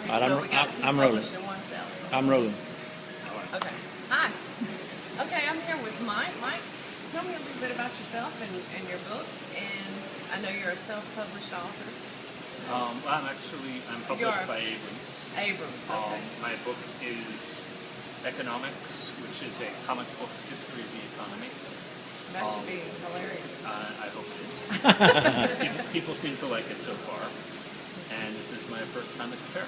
All right, So we got two I'm rolling. published and one selling. I'm rolling. Okay. Hi. Okay, I'm here with Mike. Mike, tell me a little bit about yourself and your book. And I know you're a self-published author. I'm published by Abrams. Abrams, okay. My book is Economics, which is a comic book history of the economy. That should be hilarious. I hope it is. People seem to like it so far. And this is my first time at the fair.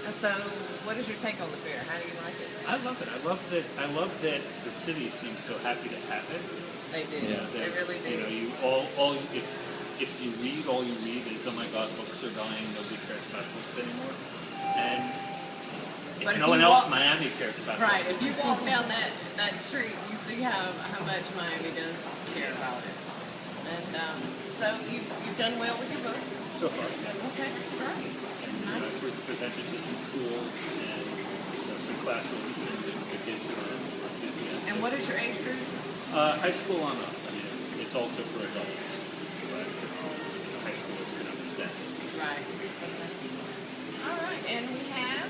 And so, what is your take on the fair? How do you like it? I love it. I love that the city seems so happy to have it. They do. Yeah, they really do. You know, if you read, all you read is, oh my God, books are dying. Nobody cares about books anymore. And if no one else, Miami cares about books. Right. If you walk down that street, you see how much Miami does care about it. And so you've done well with your book. So far. Okay, great. And I've presented to some schools and some classrooms, and the kids were enthusiastic. And what is your age group? High school on up. I mean, it's also for adults, but high schoolers can understand it. Right. All right, and we have?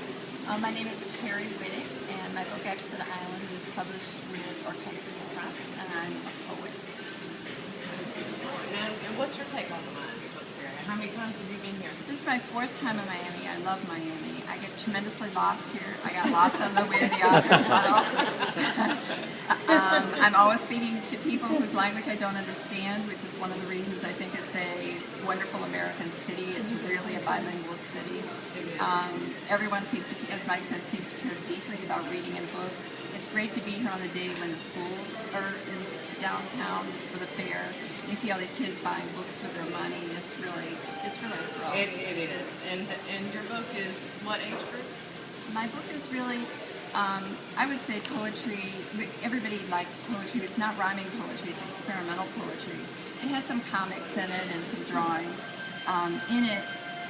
My name is Terri, and my book Exit Island is published with Akusani Press, and I'm a poet. Now, and what's your take on the Miami Book Fair? How many times have you been here? This is my 4th time in Miami. I love Miami. I get tremendously lost here. I got lost on the way to the author shuttle. I'm always speaking to people whose language I don't understand, which is one of the reasons I think it's a wonderful American city. It's really a bilingual city. Everyone seems to, as Mike said, seems to care deeply about reading and books. It's great to be here on the day when the schools are in downtown for the fair. You see all these kids buying books with their money. It's really a thrill. It is. And your book is what age group? My book is really, I would say poetry. Everybody likes poetry. It's not rhyming poetry. It's experimental poetry. It has some comics in it and some drawings. In it,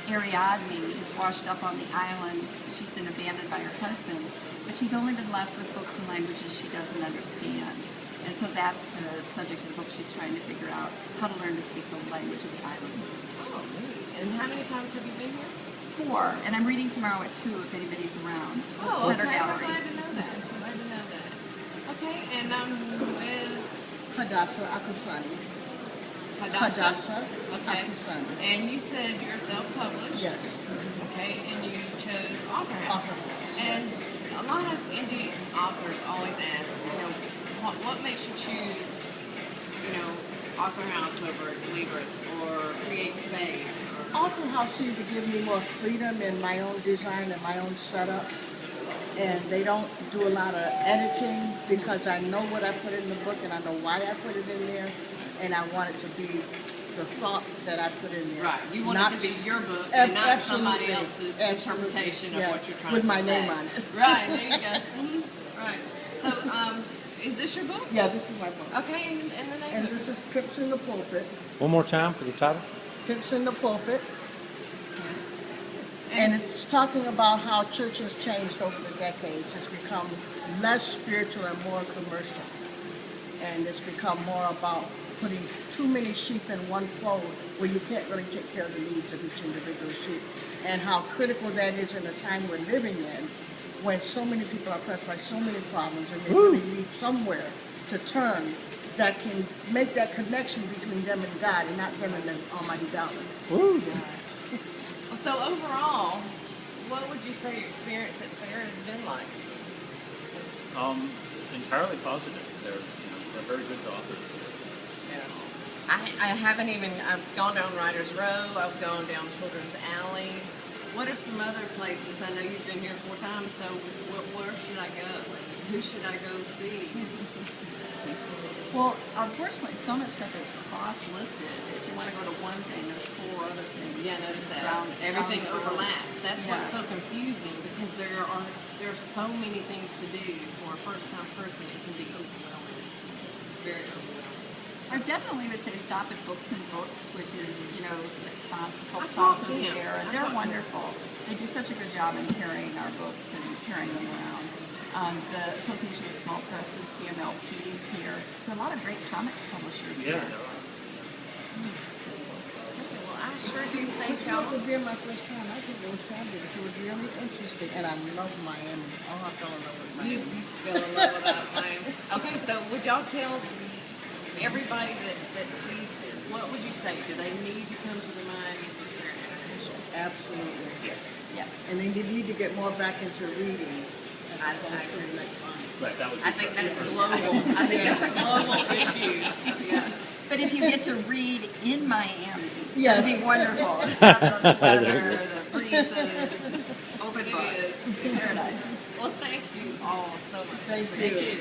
Ariadne is washed up on the island. She's been abandoned by her husband, but she's only been left with books and languages she doesn't understand. And so that's the subject of the book. She's trying to figure out how to learn to speak the language of the island. Oh, neat. And how many times have you been here? 4, and I'm reading tomorrow at 2 if anybody's around. Oh, Center okay. Gallery. I'm glad to know that. Okay, and with Hadassah, Akusani. Hadassah? Okay. Akusani. And you said you're self-published? Yes. Okay, and you chose Author House. Author House. And a lot of indie authors always ask, what makes you choose, Author House over Ex Libris or Create Space? Author House seemed to give me more freedom in my own design and my own setup. And they don't do a lot of editing because I know what I put in the book and I know why I put it in there. And I want it to be the thought that I put in there. Right. You want it to be your book and not somebody else's Absolutely. interpretation of what you're trying with to say. my name on it. Right. There you go. Mm-hmm. Right. So, is this your book? Yeah, this is my book. Okay, and the name And of this is Pips in the Pulpit. One more time for the title. Pips in the Pulpit. And it's talking about how church has changed over the decades. It's become less spiritual and more commercial. And it's become more about putting too many sheep in one fold where you can't really take care of the needs of each individual sheep. And how critical that is in the time we're living in when so many people are pressed by so many problems and they really need somewhere to turn that can make that connection between them and God and not them and the almighty dollar. Woo. So overall, what would you say your experience at the fair has been like? Entirely positive. They're very good authors. Yeah. I haven't even, I've gone down Writer's Row, I've gone down Children's Alley. What are some other places? I know you've been here 4 times, so where should I go? Who should I go see? Well, unfortunately, so much stuff is cross-listed. If you want to go to one thing, there's 4 other things. Yeah, notice that. down Everything the road. overlaps. That's what's Yeah. so confusing because there are so many things to do for a first-time person. It can be overwhelming. Very overwhelming. I definitely would say stop at Books and Books, which is, like I talked sponsor to the him. fair, and I they're talked to him. wonderful. They do such a good job in carrying our books and carrying them around. The Association of Small Presses, CMLP, is here. There are a lot of great comics publishers Yeah. here. Okay, well, I Jennifer, do you think It y'all? was being my first time. I think it was fabulous. It was really interesting, and I love Miami. Oh, I fell in love with You Miami. fell in love with that Miami. Okay, so would y'all tell everybody that sees this, what would you say? Do they need to come to the Miami Book Fair International? Absolutely. Yes. And they need to get more back into reading I as opposed to agree. electronics. Right, that would be I think that's first. global. I think that's a global issue. Yeah. But if you get to read in Miami, Yes. it'd be wonderful. It's fabulous weather, the breezes, open book, It is. paradise. Well, thank you all so much. Thank Thank you. you.